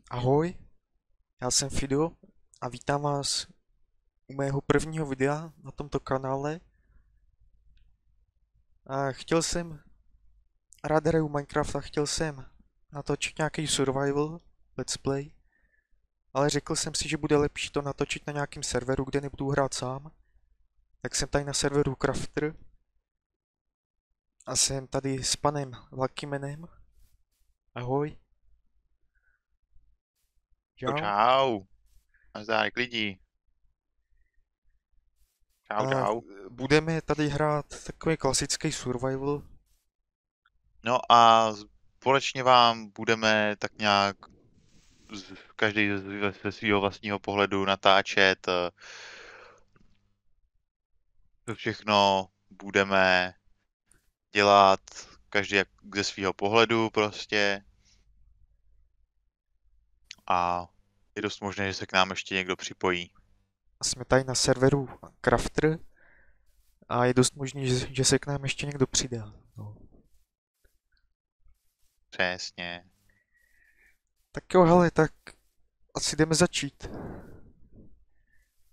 Ahoj, já jsem Fido a vítám vás u mého prvního videa na tomto kanále. A rád hraju Minecraft a chtěl jsem natočit nějaký survival, let's play, ale řekl jsem si, že bude lepší to natočit na nějakém serveru, kde nebudu hrát sám. Tak jsem tady na serveru Crafter a jsem tady s panem Luckymanem. Ahoj. Čau, Čau. čau. Nazdárek lidí. Čau, A čau. budeme tady hrát takový klasický survival. No a společně vám budeme tak nějak každý ze svého vlastního pohledu natáčet. To všechno budeme dělat každý ze svého pohledu prostě. A je dost možné, že se k nám ještě někdo připojí. Jsme tady na serveru Crafter a je dost možný, že se k nám ještě někdo přidá. No. Přesně. Tak jo, hele, tak asi jdeme začít.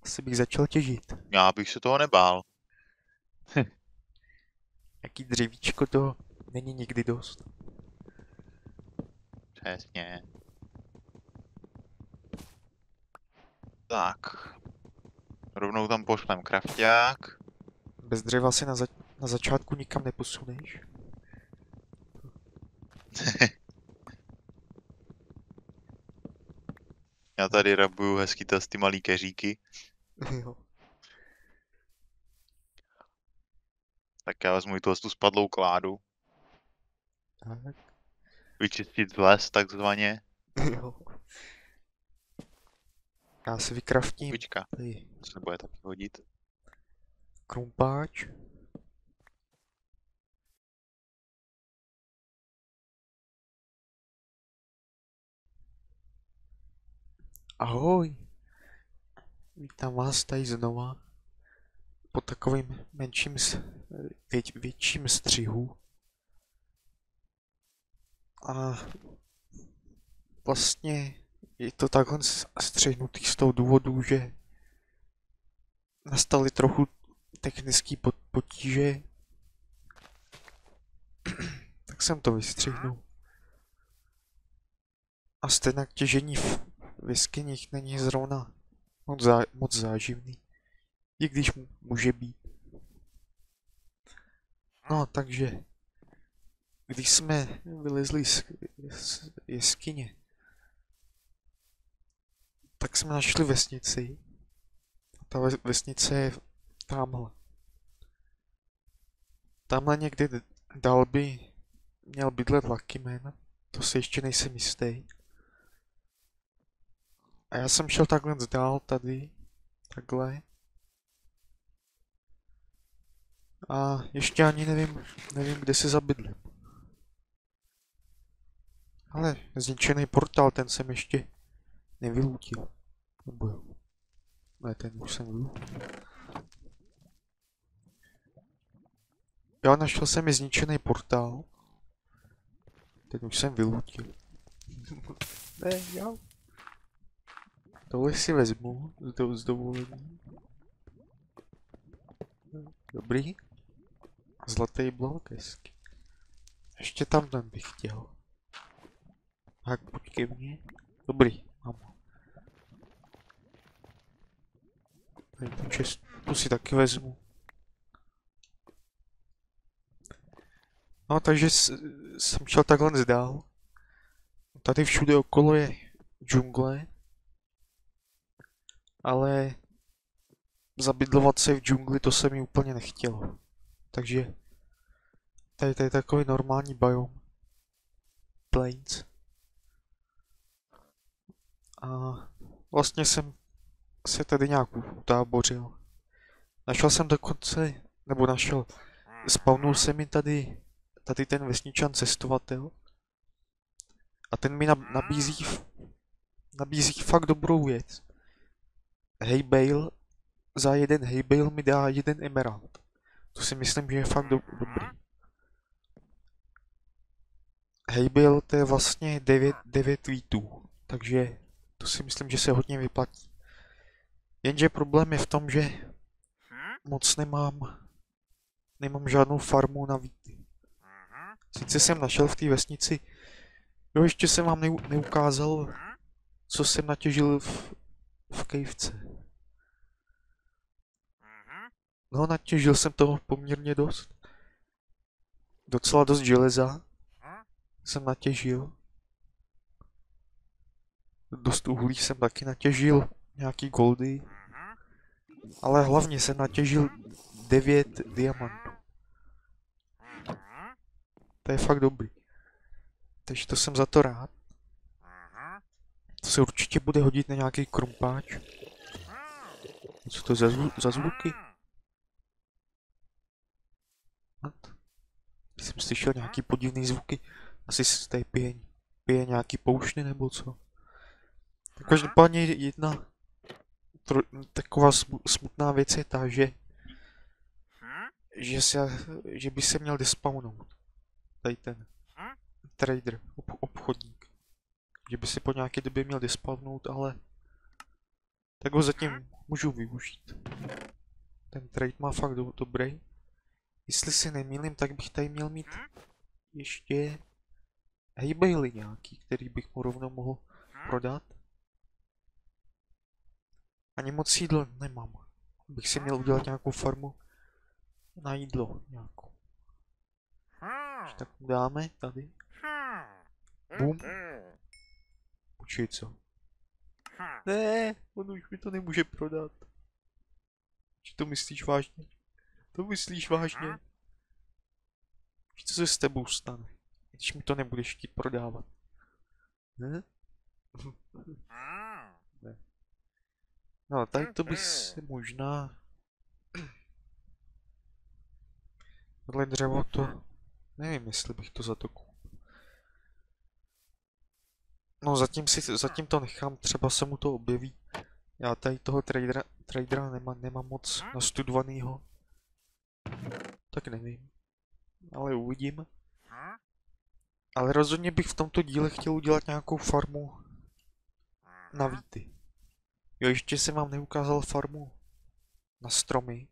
Asi bych začal těžit. Já bych se toho nebál. Jaký dřevíčko to není nikdy dost. Přesně. Tak. Rovnou tam pošlem krafťák. Bez dřeva se na začátku nikam neposuneš. Já tady rabuju hezky ty malý keříky. Jo. Tak já vezmu i tu spadlou kládu. Tak, Vyčistit les takzvaně. jo. Já si vykraftím Pička, tady to se bude taky hodit. krumpáč. Ahoj. Vítám vás tady znova. Po takovým větším střihu. A vlastně je to takhle střihnutý z toho důvodu, že nastaly trochu technické potíže, tak jsem to vystřihnul. A stejně těžení v jeskyních není zrovna moc záživný, i když může být. No, takže když jsme vylezli z jeskyně, tak jsme našli vesnici. Ta vesnice je tamhle. Tamhle někde dál by měl bydlet Luckyman, to si ještě nejsem jistý. A já jsem šel takhle dál tady, takhle. A ještě ani nevím, kde se zabydlím. Ale zničený portál, ten jsem ještě nevylútil. Nebo jo. Ne, ten už jsem vylútil. Jo, našel jsem i zničený portál. Ten už jsem vylútil. Ne, jo. Tohle si vezmu z dovolení. Dobrý. Zlatý blok, hezky. Ještě tam ten bych chtěl. Tak pojď ke mně. Dobrý, mám ho. Tady tu čestu si taky vezmu. No, takže jsem šel takhle dál. Tady všude okolo je džungle. Ale zabydlovat se v džungli, to se mi úplně nechtělo. Takže tady je takový normální biom. Plains. A vlastně jsem se tady nějak utábořil. Našel jsem dokonce, spawnul se mi tady ten vesničan cestovatel. A ten mi nabízí fakt dobrou věc. Hay bale, za jeden hay bale mi dá jeden emerald. To si myslím, že je fakt dobrý. Hay bale to je vlastně 9 tweetů. takže to si myslím, že se hodně vyplatí. Jenže problém je v tom, že moc nemám žádnou farmu na víty. Sice jsem našel v té vesnici, jo, ještě jsem vám neukázal, co jsem natěžil v kejvce. No, natěžil jsem toho poměrně dost. Docela dost železa jsem natěžil. Dost uhlí jsem taky natěžil, nějaký goldy. Ale hlavně jsem natěžil 9 diamantů. To je fakt dobrý. Takže to jsem za to rád. To se určitě bude hodit na nějaký krumpáč. Co to za zvuky? Jsem slyšel nějaký podivný zvuky. Asi se tady pije nějaký poušny nebo co. Každopádně jedna taková smutná věc je ta, že by se měl despawnout. Tady ten trader, obchodník. Že by se po nějaké době měl despawnout, ale tak ho zatím můžu využít. Ten trade má fakt dobrý. Jestli si nemýlím, tak bych tady měl mít ještě hejbejly nějaký, který bych mu rovnou mohl prodat. Ani moc jídla nemám. Bych si měl udělat nějakou farmu na jídlo nějakou. Tak dáme tady. Bum. Počkej, co? Ne, on už mi to nemůže prodat. Či to myslíš vážně? To myslíš vážně? Víš, co se s tebou stane, když mi to nebudeš chtít prodávat? Ne? Ne. No, tady to by se možná... Tohle dřevo to... Nevím, jestli bych to za to koupil. No, zatím to nechám, třeba se mu to objeví. Já tady toho tradera nemám moc nastudovanýho. Tak nevím. Ale uvidím. Ale rozhodně bych v tomto díle chtěl udělat nějakou farmu na víty. Jo, ještě jsem vám neukázal farmu na stromy.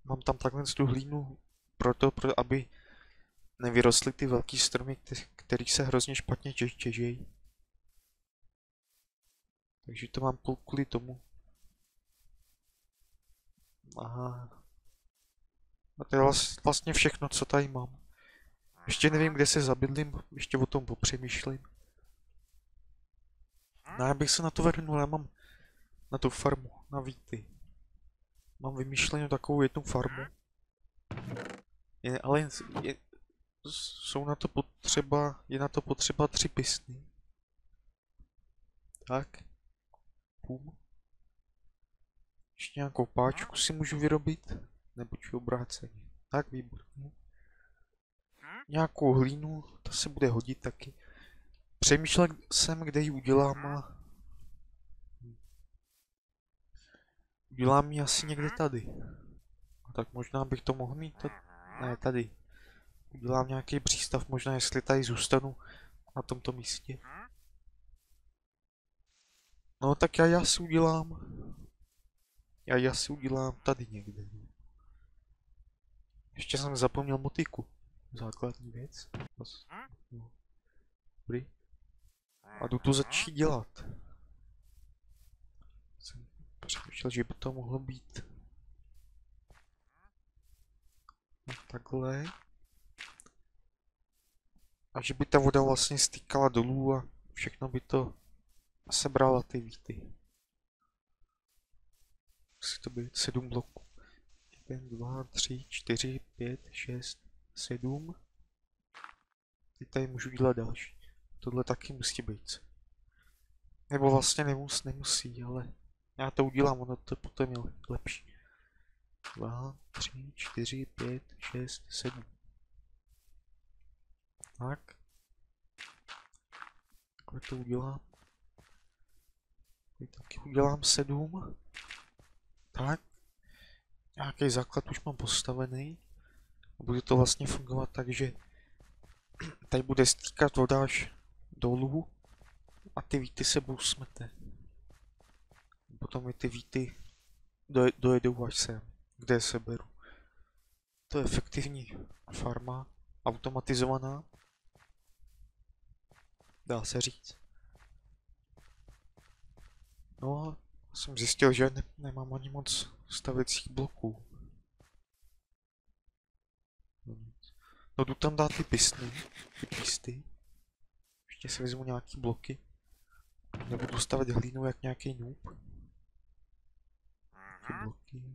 Mám tam takhle tu hlínu aby nevyrostly ty velký stromy, který se hrozně špatně těžejí. Takže to mám kvůli tomu. Aha. A to je vlastně všechno, co tady mám. Ještě nevím, kde se zabydlím, ještě o tom popřemýšlím. No, já bych se na to vrhnul, já mám na tu farmu, na víty. Mám vymýšlenou takovou jednu farmu. Ale jsou na to je na to potřeba 3 pistny. Tak. Pum. Ještě nějakou páčku si můžu vyrobit. Nebo či obráceně. Tak, výborně. Nějakou hlínu, to se bude hodit taky. Přemýšlel jsem, kde ji udělám a... Udělám ji asi někde tady. A tak možná bych to mohl mít ne, tady. Udělám nějaký přístav, možná jestli tady zůstanu na tomto místě. No tak já si udělám tady někde. Ještě jsem zapomněl motiku. Základní věc. Dobrý. A jdu to začít dělat. Jsem přemýšlel, že by to mohlo být. No, takhle. A že by ta voda vlastně stýkala dolů a všechno by to sebrala ty víty. Musí to být 7 bloků. 1, 2, 3, 4, 5, 6, 7. Teď tady můžu dělat další. Tohle taky musí být. Nebo vlastně nemusí, ale já to udělám, ono to potom je lepší. 2, 3, 4, 5, 6, 7. Tak. Takhle to udělám. Tady taky udělám 7. Tak. Nějaký základ už mám postavený. Bude to vlastně fungovat tak, že tady bude stýkat voda až dolů a ty víty sebou smete. Potom mi ty víty dojedou až sem, kde je seberu. To je efektivní farma, automatizovaná, dá se říct. No a jsem zjistil, že nemám ani moc stavecích bloků. No jdu tam dát ty písty. Ještě si vezmu nějaký bloky. Nebudu stavět hlínu jak nějaký noob. Ty bloky.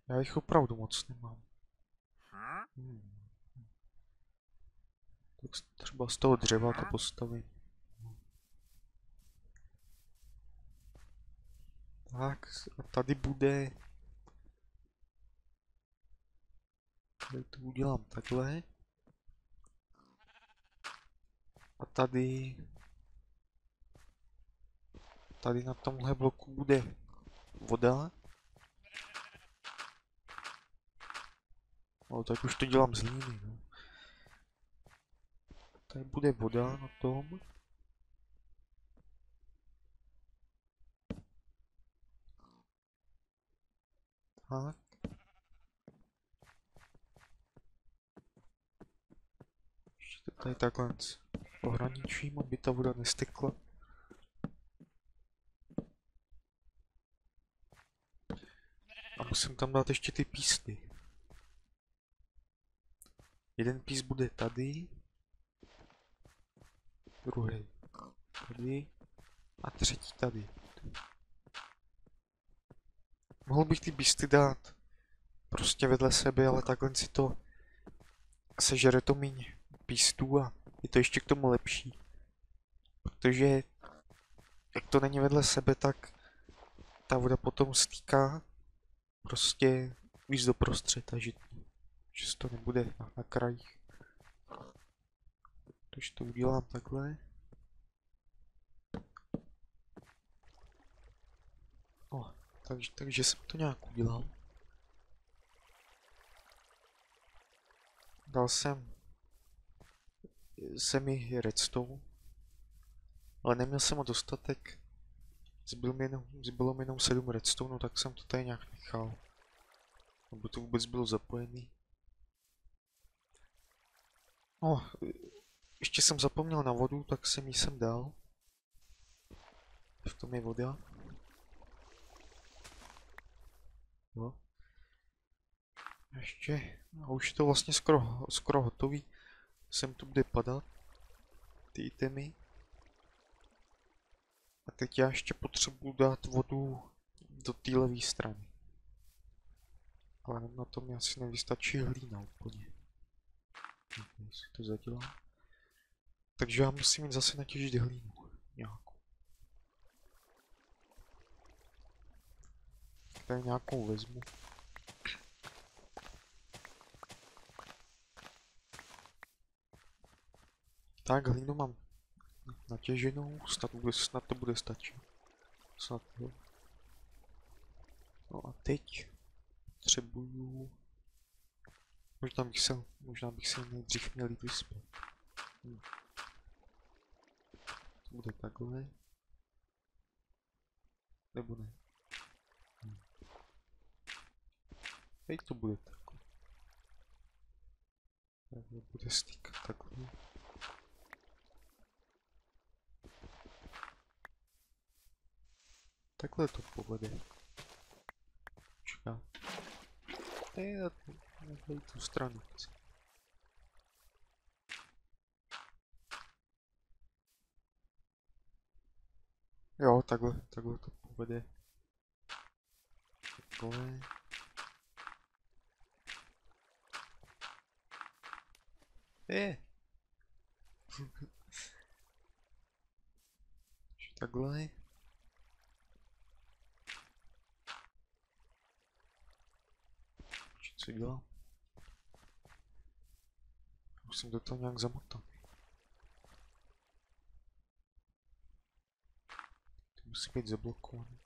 Já jich opravdu moc nemám. Tak třeba z toho dřeva to postavím. Tak, a tady bude... Tady to udělám takhle. A tady... Tady na tomhle bloku bude voda. No, tak už to dělám z hlíny, no. Tady bude voda na tom. Tak. Ještě to tady takhle ohraničím, aby ta voda nestekla. A musím tam dát ještě ty písty. Jeden pís bude tady. Druhý tady. A třetí tady. Mohl bych ty písty dát prostě vedle sebe, ale takhle si to sežere to míň pístů a je to ještě k tomu lepší. Protože jak to není vedle sebe, tak ta voda potom stýká prostě víc do prostřed a že to nebude na krajích. Takže to udělám takhle. O, takže jsem to nějak udělal. Dal jsem semi redstone, ale neměl jsem ho dostatek. Zbylo mi jenom 7 redstone, tak jsem to tady nějak nechal. Nebo to vůbec bylo zapojený. No, ještě jsem zapomněl na vodu, tak jsem ji sem dal. V tom je voda. Jo. Ještě, a už je to vlastně skoro hotový. Sem tu bude padat ty itemy. A teď já ještě potřebuji dát vodu do té levé strany. Ale na to mi asi nevystačí hlína úplně. Jestli to zadělám. Takže já musím jít zase natěžit hlínu nějakou. Tady nějakou vezmu. Tak, hlínu mám natěženou, snad to bude stačit. Snad jo. No a teď potřebuju... Možná bych se nejdřív měl jít vyspat. To bude takhle. Nebo ne? Teď to bude takhle. Takhle bude stýkat takhle. Takhle to povede. Čeká. Já tady tu stranu chci. Jo, takhle to povede. Takhle. Takhle. Co dělám? Musím do toho nějak zamotat. To musí být zablokovaný.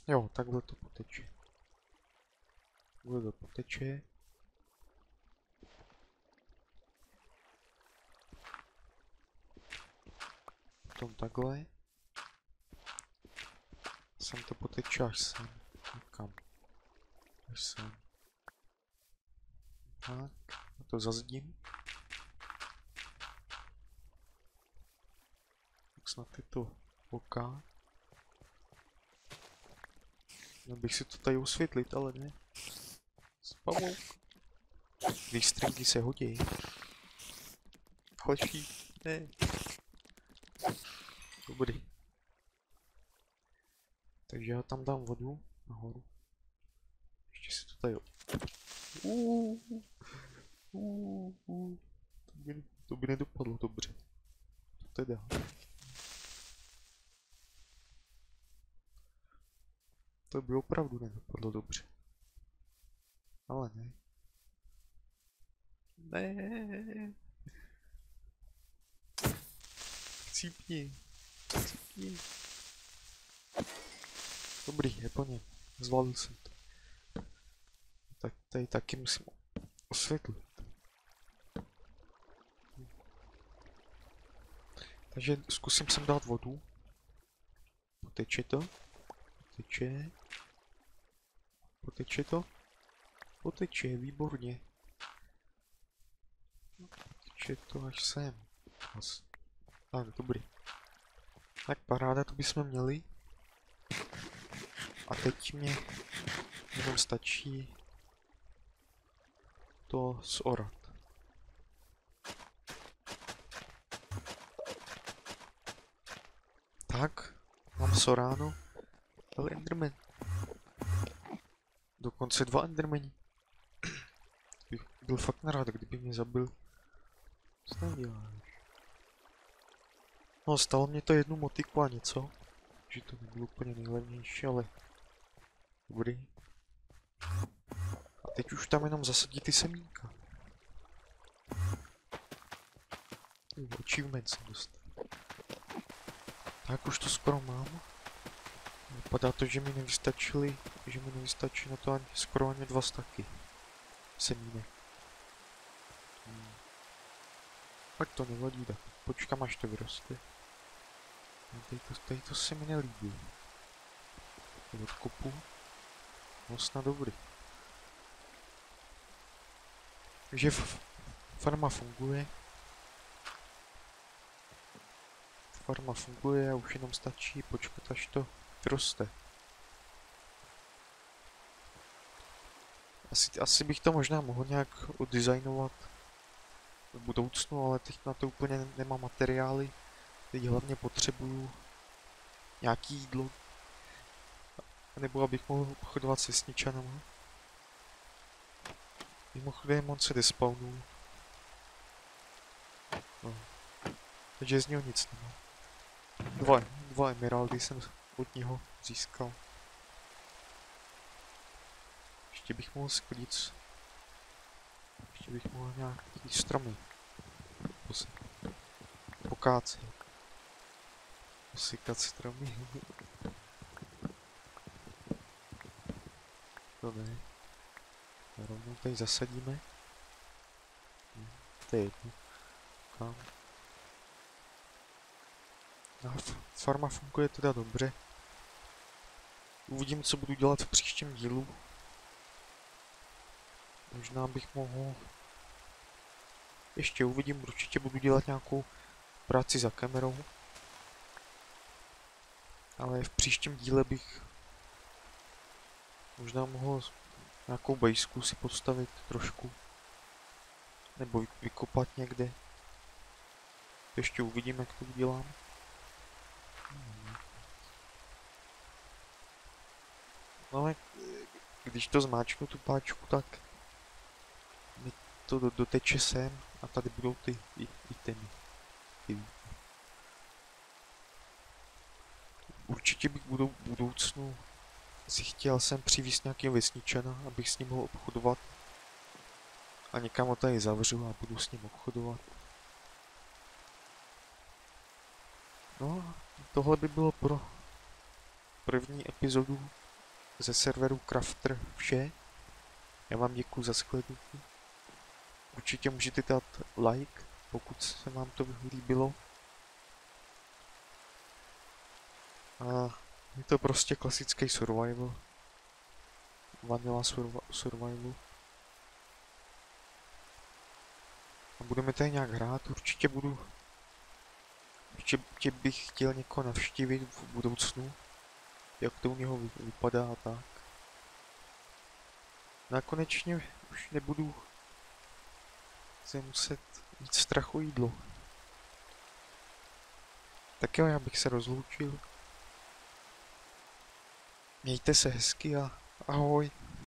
Jo, takhle to poteče. Takhle to poteče. Potom takhle. Sem to poteče až sem. Někam. Až sem. Tak. A to zazdím. Tak snad je to oka. Měl bych si to tady osvětlit, ale ne. Spavouk. Výstřinky se hodí. Hoší. Ne. Dobrý. Takže já tam dám vodu nahoru. Ještě si to tady... To by nedopadlo dobře. To teda. To by opravdu nedopadlo dobře. Ale ne. Ne. Cípni. Cípni. Dobrý, je po něm. Zvládl jsem to. Tak tady taky musím osvětlit. Takže zkusím sem dát vodu. Poteče to. Poteče. Poteče to. Poteče, výborně. Poteče to až sem. Tak, dobrý. Tak paráda, to bychom měli. A teď mě jenom stačí to zorat. Tak, mám soráno, ale enderman. Dokonce 2 endermani. Bych byl fakt nerad, kdyby mě zabil. Co tam děláš? No, stalo mě to 1 motiku a něco. Že to nebylo úplně nejlevnější, ale dobrý. A teď už tam jenom zasadí ty semínka. Achievement jsem dostal. Tak už to skoro mám. Vypadá to, že mi nevystačí na to ani skoro ani 2 staky semínek. Tak to nevadí, tak počkám, až to vyroste. Tady to se mi nelíbí. Odkopu. No snad dobrý. Takže farma funguje. Farma funguje a už jenom stačí počkat, až to vyroste. Asi bych to možná mohl nějak oddesignovat v budoucnu, ale teď na to úplně nemám materiály. Teď hlavně potřebuju nějaký jídlo. Nebo abych mohl obchodovat se sničanama. Mimochodem on se despawnul. No. Takže z něho nic nemám. Dva emeraldy jsem od něho získal. Ještě bych mohl sklít. Ještě bych mohl nějaký stromy pokácet. Posykat stromy. To ne. Rovnou tady zasadíme. To je jedno. Kam? Farma funguje teda dobře. Uvidím, co budu dělat v příštím dílu. Možná bych mohl... Ještě uvidím, určitě budu dělat nějakou práci za kamerou. Ale v příštím díle bych možná mohl nějakou bejsku si postavit trošku. Nebo vykopat někde. Ještě uvidím, jak to udělám. No ale když to zmáčknu tu páčku, tak mi to doteče sem a tady budou ty itemy. Určitě bych v budoucnu si chtěl sem přivést nějaký vesničana, abych s ním mohl obchodovat. A někam ho tady zavřu a budu s ním obchodovat. No, tohle by bylo pro první epizodu ze serveru Crafter vše. Já vám děkuji za shlédnutí. Určitě můžete dát like, pokud se vám to líbilo. A je to prostě klasický survival. Vanilla survival. A budeme tady nějak hrát, určitě budu... Určitě bych chtěl někoho navštívit v budoucnu. Jak to u něho vypadá a tak. Nakonečně už nebudu se muset mít strach o jídlo. Tak jo, já bych se rozloučil. Mějte se hezky a ahoj.